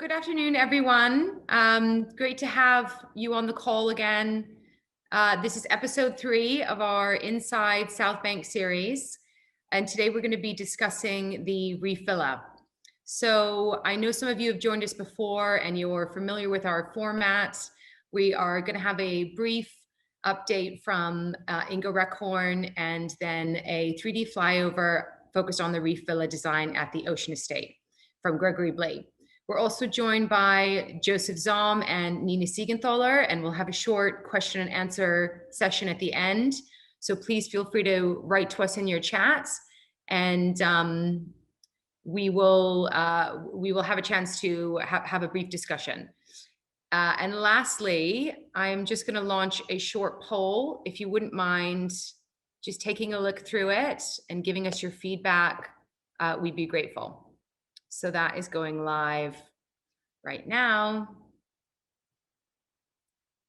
Good afternoon, everyone. Great to have you on the call again. This is episode 3 of our Inside South Bank series. And today we're going to be discussing the Reef Villa. So I know some of you have joined us before and you're familiar with our format. We are going to have a brief update from Ingo Reckhorn and then a 3D flyover focused on the Reef Villa design at the Ocean Estate from Gregory Blade. We're also joined by Joseph Zom and Nina Siegenthaler, and we'll have a short question and answer session at the end. So please feel free to write to us in your chats, and we will have a chance to have a brief discussion. And lastly, I'm just going to launch a short poll. If you wouldn't mind just taking a look through it and giving us your feedback, we'd be grateful. So that is going live right now.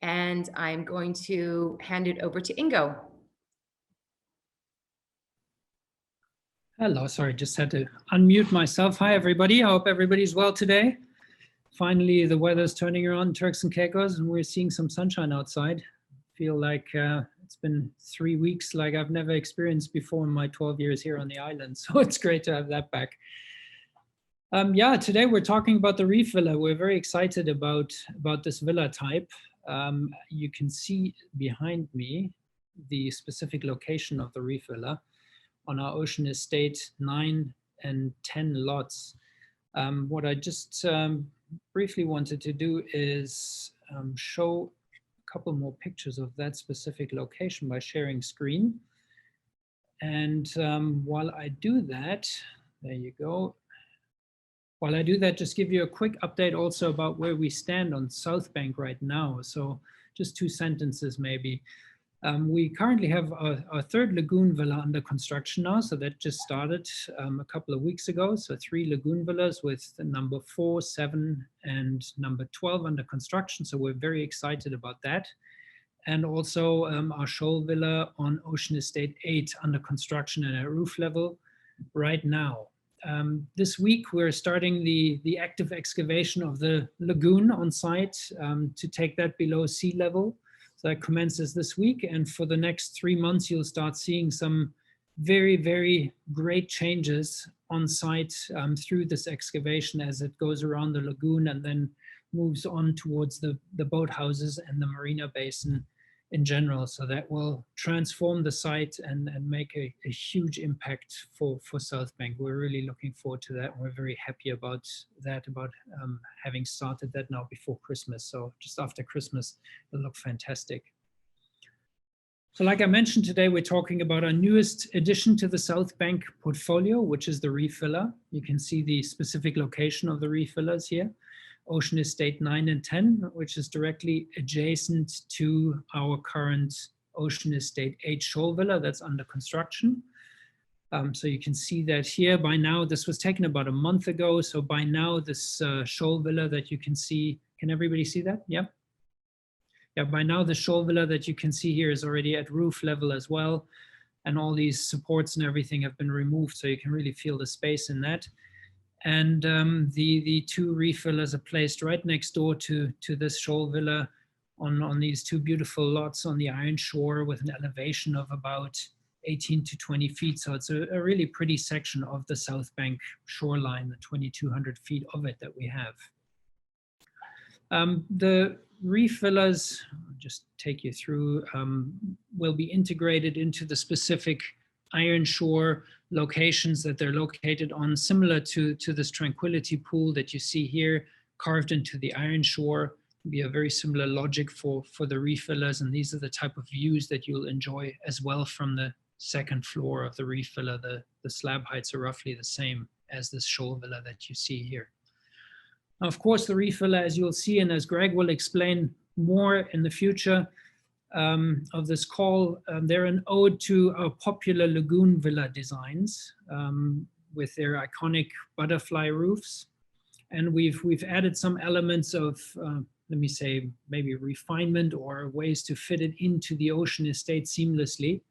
And I'm going to hand it over to Ingo. Hello, sorry, just had to unmute myself. Hi, everybody. I hope everybody's well today. Finally, the weather's turning around in Turks and Caicos and we're seeing some sunshine outside. I feel like it's been 3 weeks like I've never experienced before in my 12 years here on the island. So it's great to have that back. Yeah, today we're talking about the Reef Villa. We're very excited about this villa type. You can see behind me the specific location of the Reef Villa on our Ocean Estate 9 and 10 lots. What I just briefly wanted to do is show a couple more pictures of that specific location by sharing screen. And while I do that, there you go. While I do that, just give you a quick update also about where we stand on South Bank right now. So just 2 sentences maybe. We currently have a third lagoon villa under construction now. So that just started a couple of weeks ago. So 3 lagoon villas with the number 4, 7, and number 12 under construction. So we're very excited about that. And also our shoal villa on Ocean Estate 8 under construction and at roof level right now. This week, we're starting the active excavation of the lagoon on site to take that below sea level. So that commences this week. And for the next 3 months, you'll start seeing some very, very great changes on site through this excavation as it goes around the lagoon and then moves on towards the boathouses and the marina basin in general. So that will transform the site and make a huge impact for South Bank. We're really looking forward to that. We're very happy about that, about having started that now before Christmas. So just after Christmas, it'll look fantastic. So like I mentioned today, we're talking about our newest addition to the South Bank portfolio, which is the Reef Villa. You can see the specific location of the Reef Villas here. Ocean Estate 9 and 10, which is directly adjacent to our current Ocean Estate 8 shoal villa that's under construction. So you can see that here by now. This was taken about a month ago. So by now this shoal villa that you can see, can everybody see that? Yeah. Yeah, by now the shoal villa that you can see here is already at roof level as well. And all these supports and everything have been removed. So you can really feel the space in that. And the 2 reef villas are placed right next door to this shoal villa on these 2 beautiful lots on the Iron Shore with an elevation of about 18 to 20 feet. So it's a really pretty section of the South Bank shoreline, the 2,200 feet of it that we have. The reef villas, I'll just take you through, will be integrated into the specific Iron Shore locations that they're located on, similar to this Tranquility Pool that you see here, carved into the Iron Shore. It'll be a very similar logic for the reef villas, and these are the type of views that you'll enjoy as well from the 2nd floor of the reef villa. The slab heights are roughly the same as this shoal villa that you see here. Now, of course, the Reef Villa, as you'll see, and as Greg will explain more in the future of this call, they're an ode to our popular lagoon villa designs with their iconic butterfly roofs. And we've added some elements of, let me say, maybe refinement or ways to fit it into the Ocean Estate seamlessly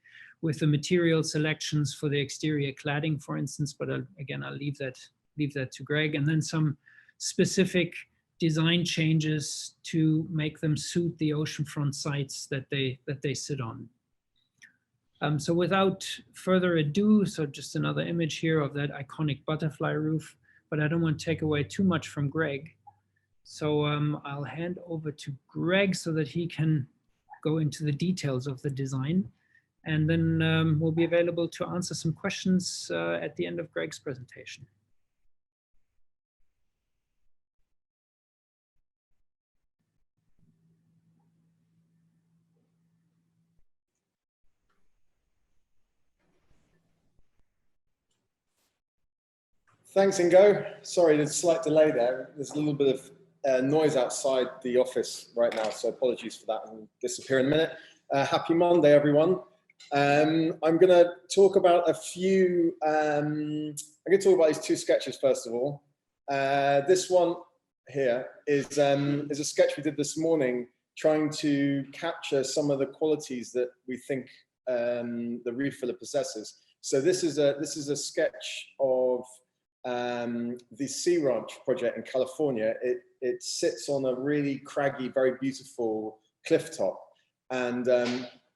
with the material selections for the exterior cladding, for instance. But again, I'll leave that to Greg. And then some specific design changes to make them suit the oceanfront sites that they sit on. So without further ado, so just another image here of that iconic butterfly roof, but I don't want to take away too much from Greg. So I'll hand over to Greg so that he can go into the details of the design. And then we'll be available to answer some questions at the end of Greg's presentation. Thanks, Ingo. Sorry, there's a slight delay there. There's a little bit of noise outside the office right now, so apologies for that. I'll disappear in a minute. Happy Monday, everyone. I'm going to talk about a few, I'm going to talk about these two sketches first of all. This one here is a sketch we did this morning, trying to capture some of the qualities that we think the Reef Villa possesses. So this is a sketch of the Sea Ranch project in California. It sits on a really craggy, very beautiful cliff top, and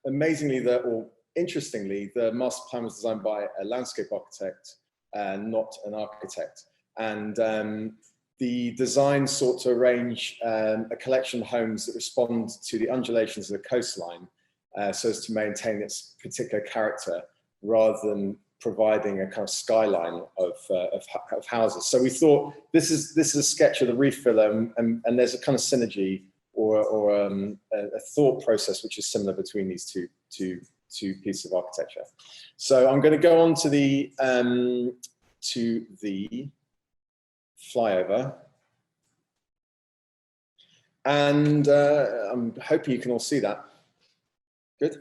amazingly, or interestingly, the master plan was designed by a landscape architect and not an architect. And the design sought to arrange a collection of homes that respond to the undulations of the coastline, so as to maintain its particular character, rather than providing a kind of skyline of houses. So we thought this is a sketch of the Reef Villa, and there's a kind of synergy or a thought process which is similar between these two pieces of architecture. So I'm going to go on to the flyover, and I'm hoping you can all see that. Good.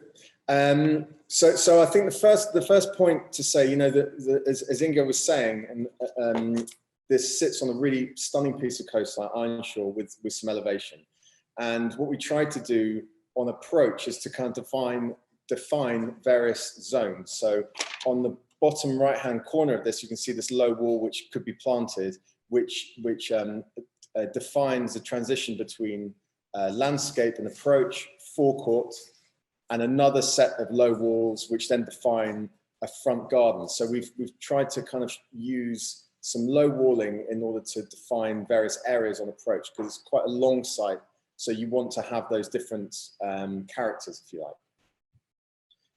So I think the first point to say, you know, that as Ingo was saying, and this sits on a really stunning piece of coastline, Ironshore, with some elevation. And what we tried to do on approach is to kind of define various zones. So on the bottom right-hand corner of this, you can see this low wall which could be planted, which defines the transition between landscape and approach, forecourt, and another set of low walls which then define a front garden. So we've tried to kind of use some low walling in order to define various areas on approach, because it's quite a long site, so you want to have those different characters, if you like.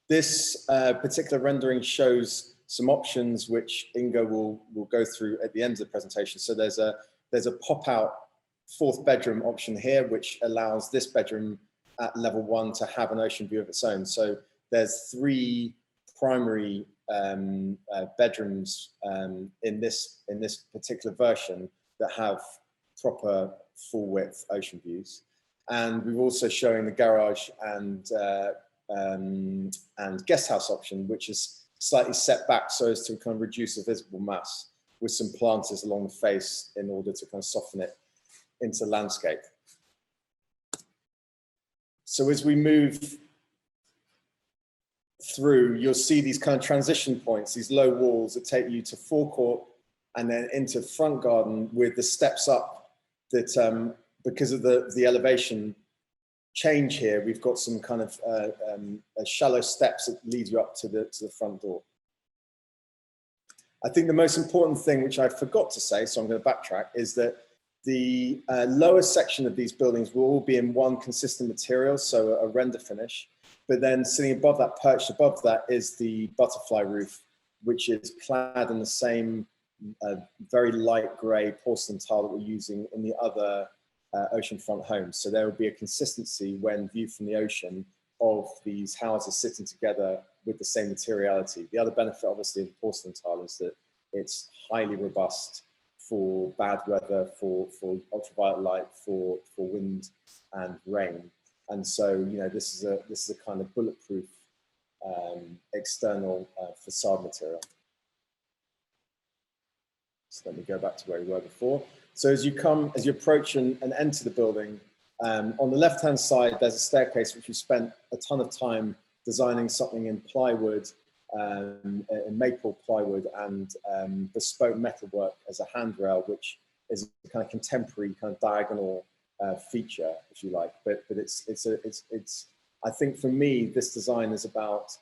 This particular rendering shows some options which Ingo will go through at the end of the presentation. So there's a pop-out fourth bedroom option here, which allows this bedroom at level 1 to have an ocean view of its own. So there's 3 primary bedrooms in this particular version that have proper full width ocean views. And we're also showing the garage and guest house option, which is slightly set back so as to kind of reduce the visible mass, with some planters along the face in order to kind of soften it into landscape. So as we move through, you'll see these kind of transition points, these low walls that take you to forecourt and then into front garden, with the steps up that, because of the elevation change here, we've got some kind of shallow steps that lead you up to the front door. I think the most important thing, which I forgot to say, so I'm going to backtrack, is that the lower section of these buildings will all be in one consistent material, so a render finish. But then sitting above that, perched above that, is the butterfly roof, which is clad in the same very light grey porcelain tile that we're using in the other oceanfront homes. So there will be a consistency when viewed from the ocean of these houses sitting together with the same materiality. The other benefit, obviously, of the porcelain tile is that it's highly robust for bad weather, for ultraviolet light, for wind and rain. And so, you know, this is a kind of bulletproof external facade material. So let me go back to where we were before. So as you approach and enter the building, on the left-hand side, there's a staircase which we spent a ton of time designing something in plywood, in maple plywood, and bespoke metalwork as a handrail, which is a kind of contemporary kind of diagonal feature, if you like. But it's I think for me, this design is about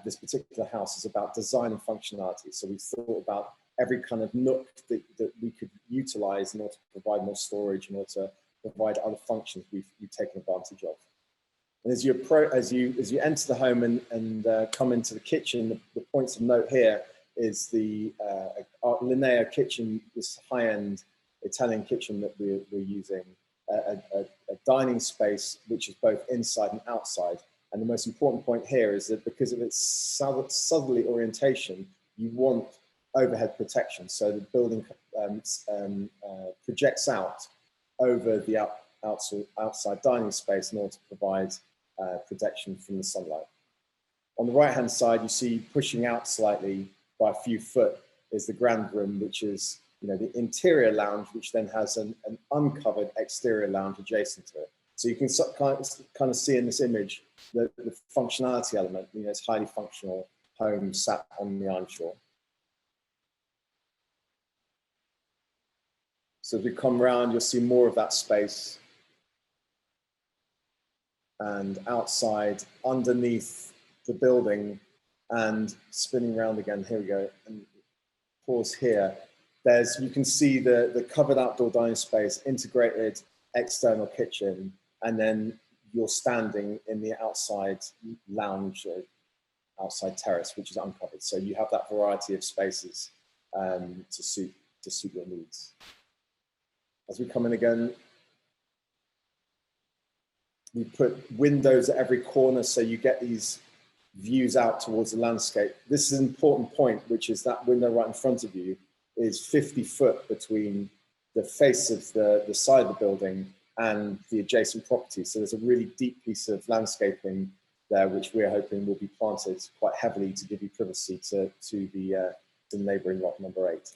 this particular house is about design and functionality. So we've thought about every kind of nook that we could utilize in order to provide more storage, in order to provide other functions we've taken advantage of. And as you enter the home and come into the kitchen, the points of note here is the Linnea kitchen, this high-end Italian kitchen that we're using, a dining space which is both inside and outside. And the most important point here is that because of its southerly orientation, you want overhead protection. So the building projects out over the outside dining space in order to provide protection from the sunlight. On the right-hand side, you see pushing out slightly by a few foot is the grand room, which is the interior lounge, which then has an uncovered exterior lounge adjacent to it. So you can kind of see in this image the functionality element. It's highly functional home sat on the island shore. So as we come around, you'll see more of that space. And outside, underneath the building, and spinning around again, here we go, and pause here. You can see the covered outdoor dining space, integrated external kitchen, and then you're standing in the outside lounge, outside terrace, which is uncovered. So you have that variety of spaces to suit your needs. As we come in again, we put windows at every corner so you get these views out towards the landscape. This is an important point, which is that window right in front of you is 50 foot between the face of the side of the building and the adjacent property. So there's a really deep piece of landscaping there, which we're hoping will be planted quite heavily to give you privacy to the neighboring lot number 8.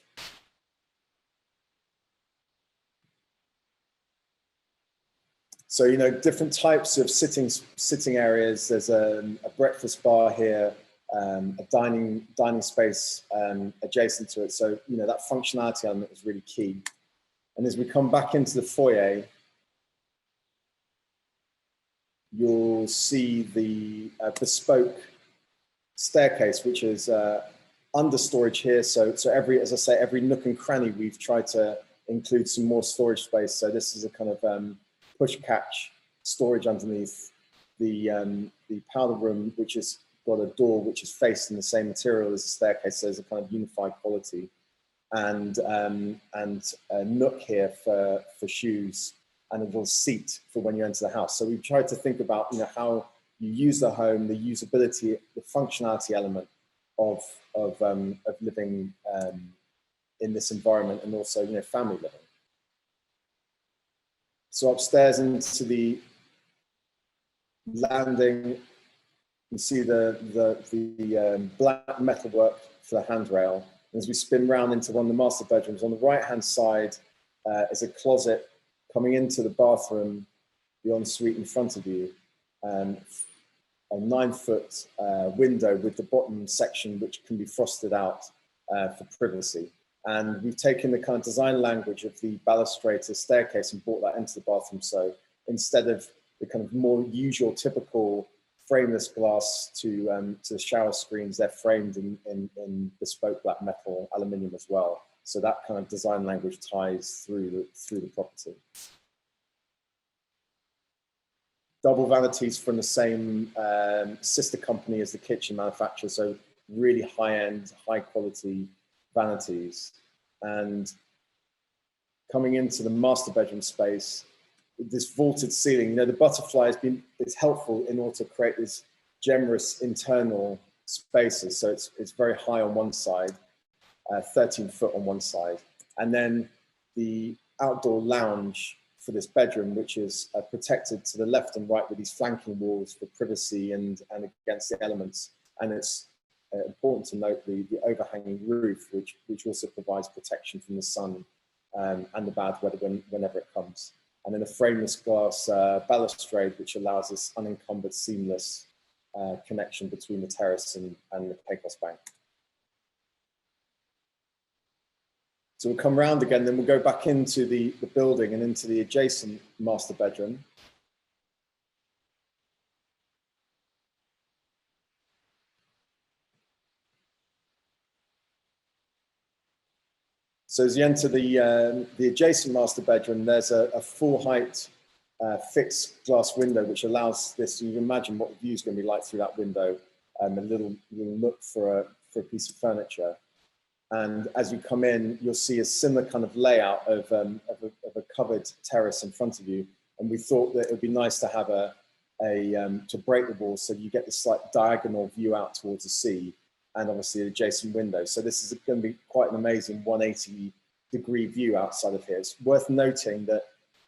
So, different types of sitting areas. There's a breakfast bar here, a dining space adjacent to it. So, that functionality element is really key. And as we come back into the foyer, you'll see the bespoke staircase, which is under storage here. So as I say, every nook and cranny, we've tried to include some more storage space. So this is a kind of push catch storage underneath the powder room, which has got a door which is faced in the same material as the staircase. So there's a kind of unified quality, and a nook here for shoes, and a little seat for when you enter the house. So we've tried to think about how you use the home, the usability, the functionality element of living in this environment, and also family living. So upstairs into the landing, you see the black metalwork for the handrail. And as we spin round into one of the master bedrooms, on the right-hand side is a closet coming into the bathroom, the ensuite in front of you, a 9-foot window with the bottom section which can be frosted out for privacy. And we've taken the kind of design language of the balustrade staircase and brought that into the bathroom. So instead of the kind of more usual, typical frameless glass to the shower screens, they're framed in bespoke black metal aluminium as well. So that kind of design language ties through the property. Double vanities from the same sister company as the kitchen manufacturer. So really high-end, high-quality vanities. And coming into the master bedroom space, this vaulted ceiling, the butterfly is helpful in order to create these generous internal spaces. So it's very high on one side, 13 foot on one side. And then the outdoor lounge for this bedroom, which is protected to the left and right with these flanking walls for privacy and against the elements. And it's important to note the overhanging roof, which also provides protection from the sun and the bad weather whenever it comes. And then a frameless glass balustrade, which allows this unencumbered, seamless connection between the terrace and the Caicos Bank. So we'll come round again, then we'll go back into the building and into the adjacent master bedroom. So as you enter the adjacent master bedroom, there's a full height fixed glass window, which allows this, you can imagine what the view is going to be like through that window, a little look for a piece of furniture. And as you come in, you'll see a similar kind of layout of a covered terrace in front of you. And we thought that it would be nice to have to break the wall so you get this slight diagonal view out towards the sea and obviously an adjacent window. So this is going to be quite an amazing 180-degree view outside of here. It's worth noting that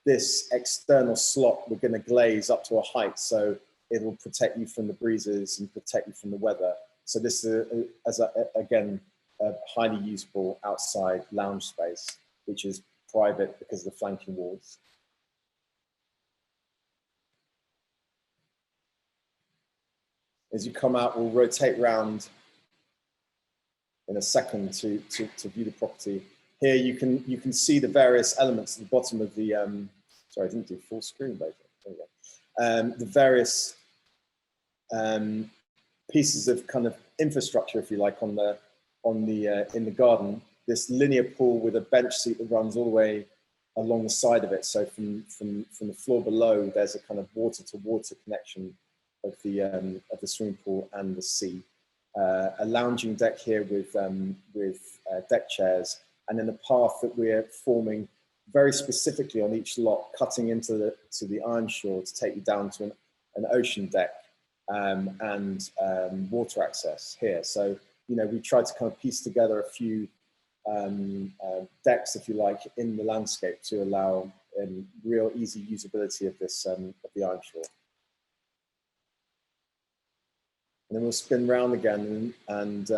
this external slot we're going to glaze up to a height, so it'll protect you from the breezes and protect you from the weather. So this is, again, a highly usable outside lounge space, which is private because of the flanking walls. As you come out, we'll rotate round in a second to view the property. Here you can see the various elements at the bottom of the, sorry, I didn't do full screen, but there we go. The various pieces of kind of infrastructure, if you like, in the garden. This linear pool with a bench seat that runs all the way along the side of it. So from the floor below, there's a kind of water-to-water connection of the swimming pool and the sea. A lounging deck here with deck chairs, and then a path that we're forming very specifically on each lot, cutting into the iron shore to take you down to an ocean deck and water access here. So, you know, we tried to kind of piece together a few decks, if you like, in the landscape to allow real easy usability of this of the iron shore. And then we'll spin round again, and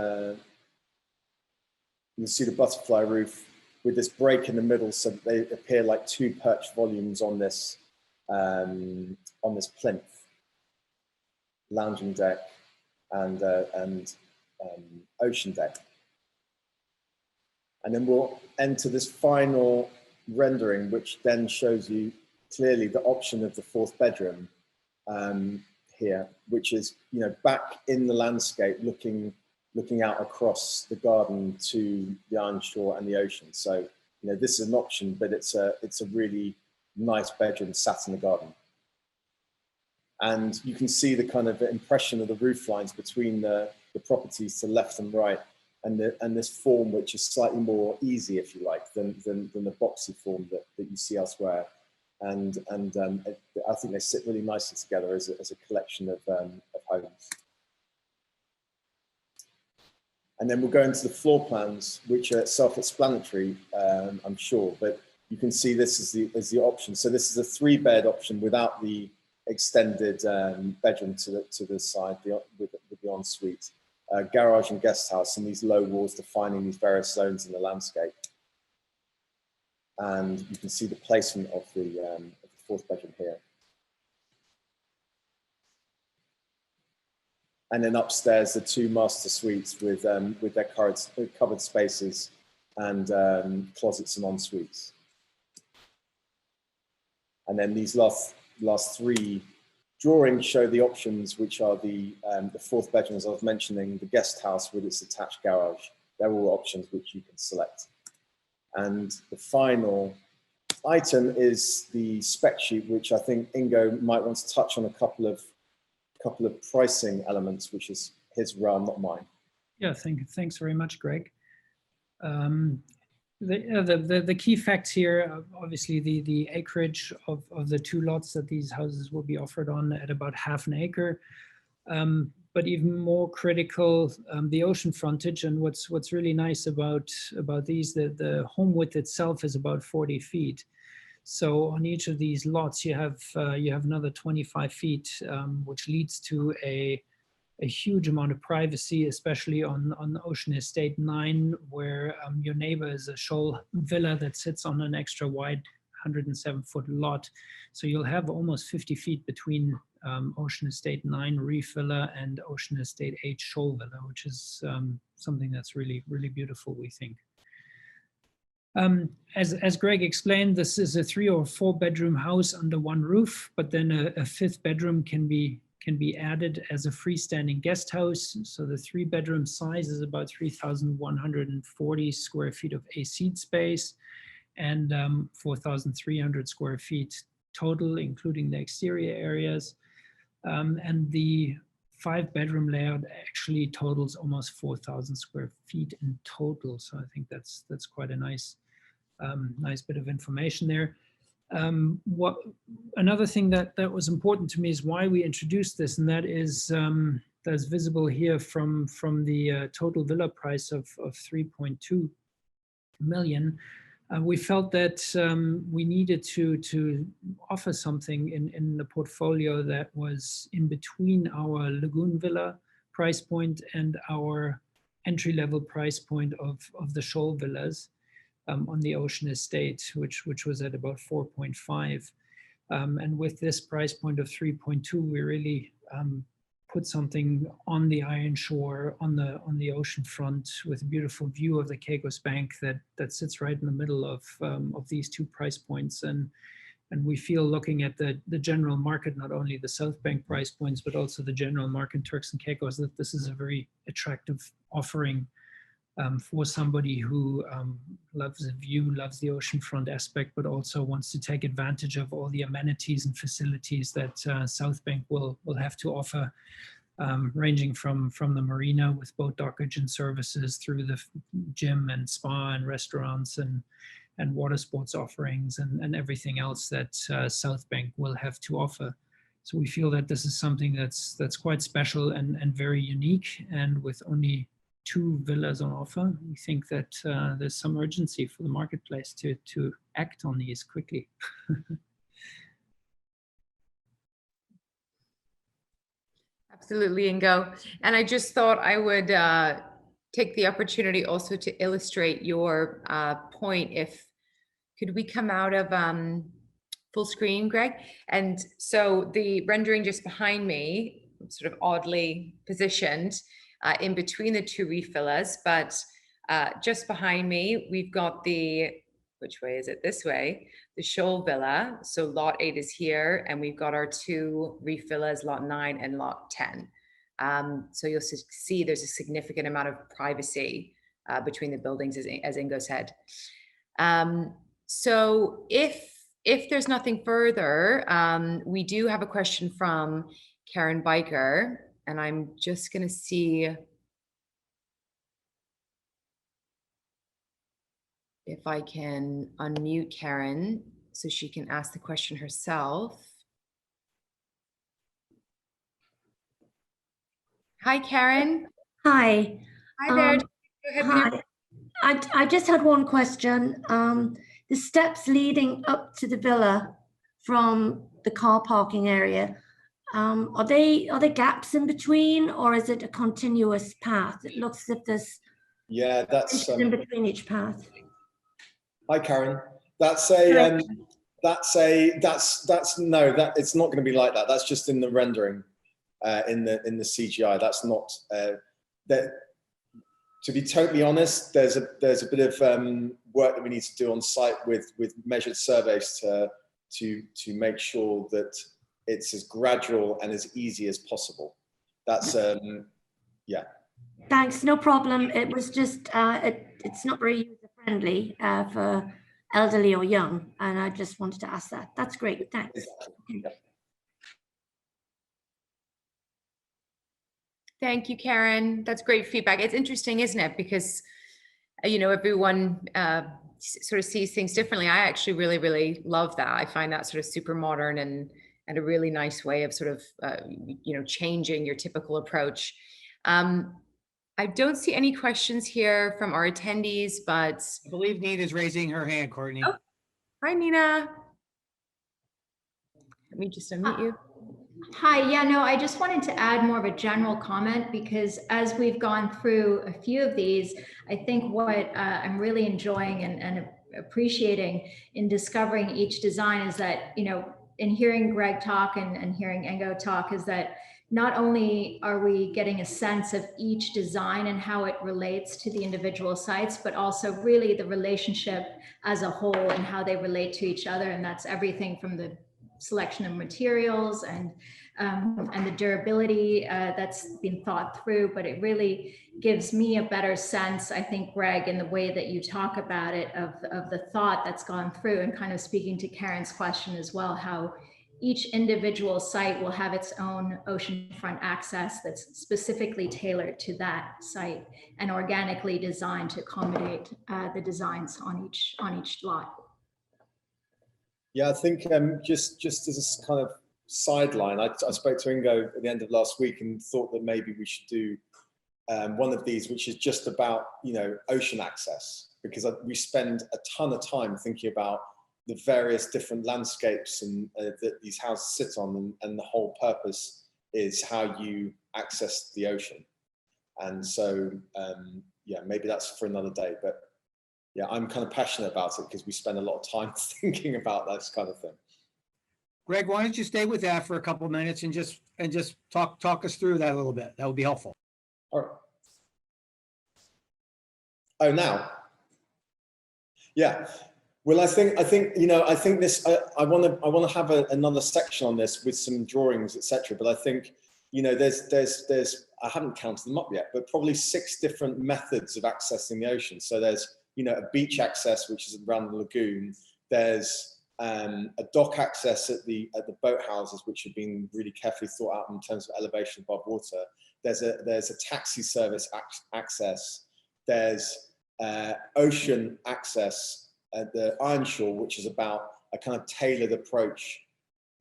you'll see the butterfly roof with this break in the middle, so that they appear like two perched volumes on this plinth, lounging deck and ocean deck. And then we'll enter this final rendering, which then shows you clearly the option of the fourth bedroom here, which is, you know, back in the landscape, looking out across the garden to the iron shore and the ocean. So, you know, this is an option, but it's a really nice bedroom sat in the garden. And you can see the kind of impression of the roof lines between the properties to left and right, and this form, which is slightly more easy, if you like, than the boxy form that you see elsewhere. And I think they sit really nicely together as a collection of homes. And then we'll go into the floor plans, which are self-explanatory, I'm sure, but you can see this as the option. So this is a 3-bed option without the extended bedroom to the side with the ensuite. Garage and guest house, and these low walls defining these various zones in the landscape. And you can see the placement of the fourth bedroom here. And then upstairs, the 2 master suites with their covered spaces and closets and en-suites. And then these last 3 drawings show the options, which are the fourth bedroom, as I was mentioning, the guest house with its attached garage. They're all options which you can select. And the final item is the spec sheet, which I think Ingo might want to touch on a couple of pricing elements, which is his realm, not mine. Yeah, thanks very much, Greg. The key facts here, obviously the acreage of the 2 lots that these houses will be offered on at about half an acre. But even more critical, the ocean frontage. And what's really nice about these, the home width itself is about 40 feet. So on each of these lots, you have another 25 feet, which leads to a huge amount of privacy, especially on Ocean Estate 9, where your neighbor is a shoal villa that sits on an extra wide 107-foot lot. So you'll have almost 50 feet between Ocean Estate 9 Reef Villa and Ocean Estate 8 Shoal Villa, which is something that's really, really beautiful, we think. As Greg explained, this is a 3 or 4 bedroom house under one roof, but then a 5th bedroom can be added as a freestanding guest house. So the 3 bedroom size is about 3,140 square feet of AC space and 4,300 square feet total, including the exterior areas. And the 5 bedroom layout actually totals almost 4,000 square feet in total. So I think that's quite a nice bit of information there. Another thing that was important to me is why we introduced this, and that is that's visible here from the total villa price of 3.2 million. We felt that we needed to offer something in the portfolio that was in between our Lagoon Villa price point and our entry-level price point of the Shoal Villas on the Ocean Estate, which was at about 4.5. And with this price point of 3.2, we really put something on the Iron Shore, on the ocean front, with a beautiful view of the Caicos Bank that sits right in the middle of these 2 price points. And we feel, looking at the general market, not only the South Bank price points, but also the general market in Turks and Caicos, that this is a very attractive offering for somebody who loves the view, loves the oceanfront aspect, but also wants to take advantage of all the amenities and facilities that South Bank will have to offer, ranging from the marina with boat dockage and services through the gym and spa and restaurants and water sports offerings and everything else that South Bank will have to offer. So we feel that this is something that's quite special and very unique, and with only 2 villas on offer, we think that there's some urgency for the marketplace to act on these quickly. Absolutely, Ingo. And I just thought I would take the opportunity also to illustrate your point. Could we come out of full screen, Greg? And so the rendering just behind me, sort of oddly positioned in between the 2 reef villas, but just behind me, we've got which way is it? This way, the Shoal Villa. So lot 8 is here, and we've got our 2 reef villas, lot 9 and lot 10. So you'll see there's a significant amount of privacy between the buildings, as Ingo said. So if there's nothing further, we do have a question from Karen Biker, and I'm just going to see if I can unmute Karen so she can ask the question herself. Hi, Karen. Hi. Hi there. Go ahead. Hi. I just had one question. The steps leading up to the villa from the car parking area, are there gaps in between, or is it a continuous path? It looks as if there's that's in between each path. Hi, Karen. It's not going to be like that. That's just in the rendering, in the CGI. That's not that. To be totally honest, there's a bit of work that we need to do on site with measured surveys to make sure that it's as gradual and as easy as possible. That's yeah. Thanks, no problem. It was just it's not very user friendly for elderly or young, and I just wanted to ask that. That's great. Thanks. Yeah. Thank you, Karen. That's great feedback. It's interesting, isn't it? Because, everyone sort of sees things differently. I actually really, really love that. I find that sort of super modern and a really nice way of sort of, changing your typical approach. I don't see any questions here from our attendees, but I believe Nina's raising her hand, Courtney. Oh, hi, Nina. Let me just unmute you. Hi, yeah, no, I just wanted to add more of a general comment, because as we've gone through a few of these, I think what I'm really enjoying and appreciating in discovering each design is that, in hearing Greg talk and hearing Ingo talk, is that, not only are we getting a sense of each design and how it relates to the individual sites, but also really the relationship as a whole and how they relate to each other. And that's everything from the selection of materials and the durability that's been thought through. But it really gives me a better sense, I think, Greg, in the way that you talk about it, of the thought that's gone through, and kind of speaking to Karen's question as well, how each individual site will have its own oceanfront access that's specifically tailored to that site and organically designed to accommodate the designs on each lot. Yeah, I think just as a kind of sideline, I spoke to Ingo at the end of last week and thought that maybe we should do one of these, which is just about, you know, ocean access, because we spend a ton of time thinking about the various different landscapes and that these houses sit on, and the whole purpose is how you access the ocean. And so, yeah, maybe that's for another day, but yeah, I'm kind of passionate about it because we spend a lot of time thinking about this kind of thing. Greg, why don't you stay with that for a couple of minutes and just talk us through that a little bit? That would be helpful. All right. Oh, now. Yeah. Well, I think you know, I think this. I want to have another section on this with some drawings, etc. But I think, you know, there's I haven't counted them up yet, but probably 6 different methods of accessing the ocean. So there's, you know, a beach access, which is around the lagoon. There's a dock access at the boathouses, which have been really carefully thought out in terms of elevation above water. There's a taxi service access. There's ocean access at the Iron Shore, which is about a kind of tailored approach,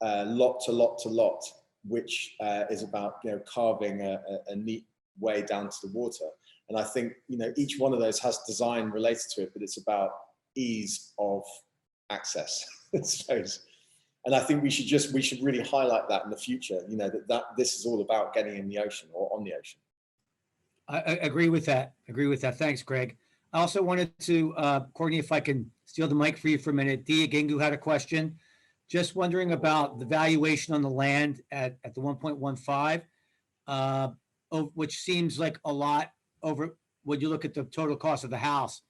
lot to lot to lot, which is about, you know, carving a neat way down to the water. And I think, you know, each one of those has design related to it, but it's about ease of access, I suppose. And I think we should really highlight that in the future, you know, that this is all about getting in the ocean or on the ocean. I agree with that. Thanks, Greg. I also wanted to, Courtney, if I can steal the mic for you for a minute. Dia Gingu had a question. Just wondering about the valuation on the land at the 1.15, which seems like a lot over when you look at the total cost of the house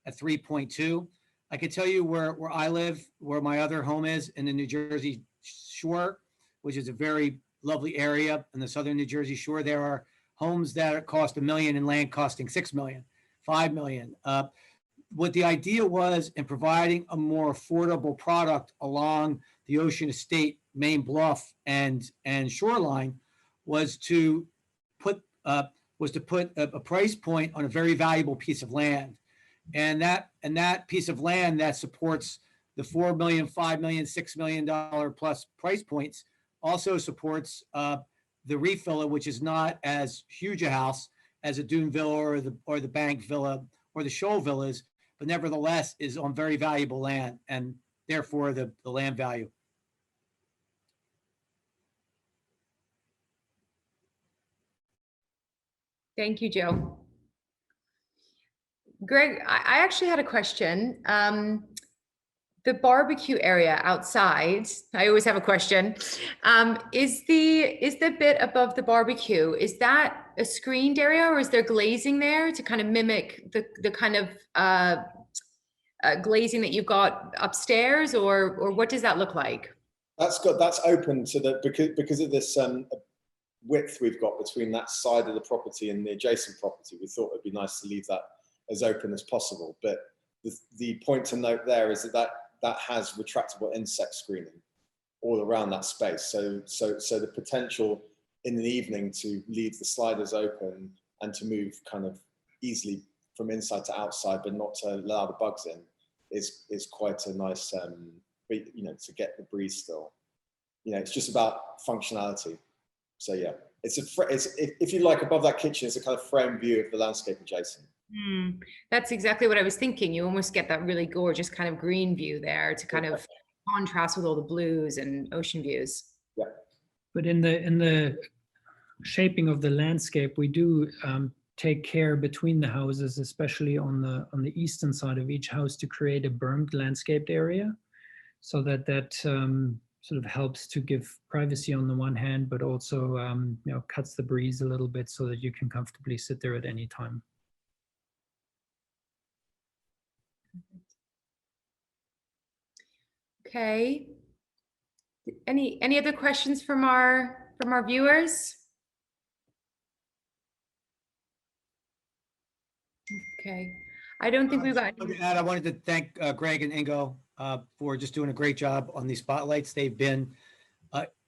at 3.2. I can tell you where I live, where my other home is in the New Jersey shore, which is a very lovely area in the southern New Jersey shore. There are homes that cost $1 million and land costing $6 million, $5 million. What the idea was in providing a more affordable product along the Ocean Estate main bluff and shoreline was to put a price point on a very valuable piece of land. And that piece of land that supports the $4 million, $5 million, $6 million plus price points also supports the Reef Villa, which is not as huge a house as a Dune Villa or the Bank Villa or the Shoal Villas, but nevertheless is on very valuable land, and therefore the land value. Thank you, Joe. Greg, I actually had a question. The barbecue area outside, I always have a question. Is the bit above the barbecue, is that a screened area, or is there glazing there to kind of mimic the kind of glazing that you've got upstairs, or what does that look like? That's open to the, because of this width we've got between that side of the property and the adjacent property. We thought it'd be nice to leave that as open as possible. But the point to note there is that has retractable insect screening all around that space. So the potential in the evening to leave the sliders open and to move kind of easily from inside to outside, but not to allow the bugs in, is quite a nice, you know, to get the breeze still. You know, it's just about functionality. So yeah, it's if you like, above that kitchen, it's a kind of frame view of the landscape adjacent. That's exactly what I was thinking. You almost get that really gorgeous kind of green view there to kind of contrast with all the blues and ocean views. Yeah. But in the shaping of the landscape, we do take care between the houses, especially on the eastern side of each house, to create a bermed landscaped area, so that sort of helps to give privacy on the one hand, but also cuts the breeze a little bit so that you can comfortably sit there at any time. Okay. Any other questions from our viewers? Okay. I don't think we've got. I wanted to thank Greg and Ingo for just doing a great job on these spotlights. They've been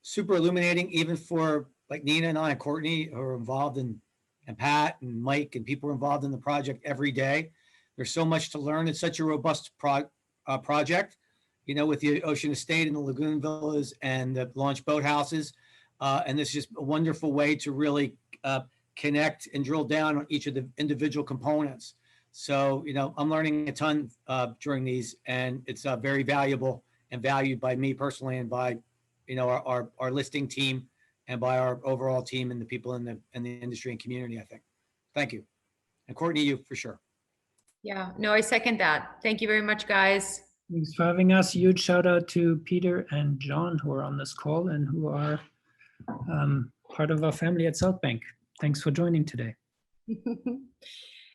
super illuminating, even for like Nina and I and Courtney, who are involved in, and Pat and Mike and people involved in the project every day. There's so much to learn. It's such a robust project, with the Ocean Estate and the Lagoon Villas and the launch boathouses. And this is just a wonderful way to really connect and drill down on each of the individual components. So, I'm learning a ton during these, and it's very valuable and valued by me personally and by, our listing team and by our overall team and the people in the industry and community, I think. Thank you. And Courtney, you for sure. Yeah, no, I second that. Thank you very much, guys. Thanks for having us. Huge shout out to Peter and John who are on this call and who are part of our family at South Bank. Thanks for joining today.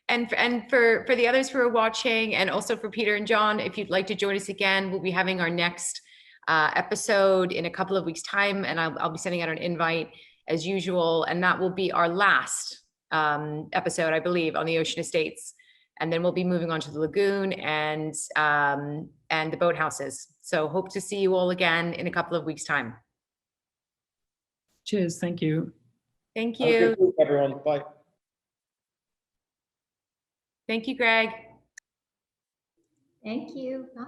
And for the others who are watching, and also for Peter and John, if you'd like to join us again, we'll be having our next episode in a couple of weeks' time, and I'll be sending out an invite as usual, and that will be our last episode, I believe, on the Ocean Estates, and then we'll be moving on to the lagoon and the boathouses. So hope to see you all again in a couple of weeks' time. Cheers. Thank you. Thank Have a you. good week, everyone. Bye. Thank you, Greg. Thank you. Bye.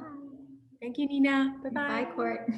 Thank you, Nina. Bye-bye. Bye, Court.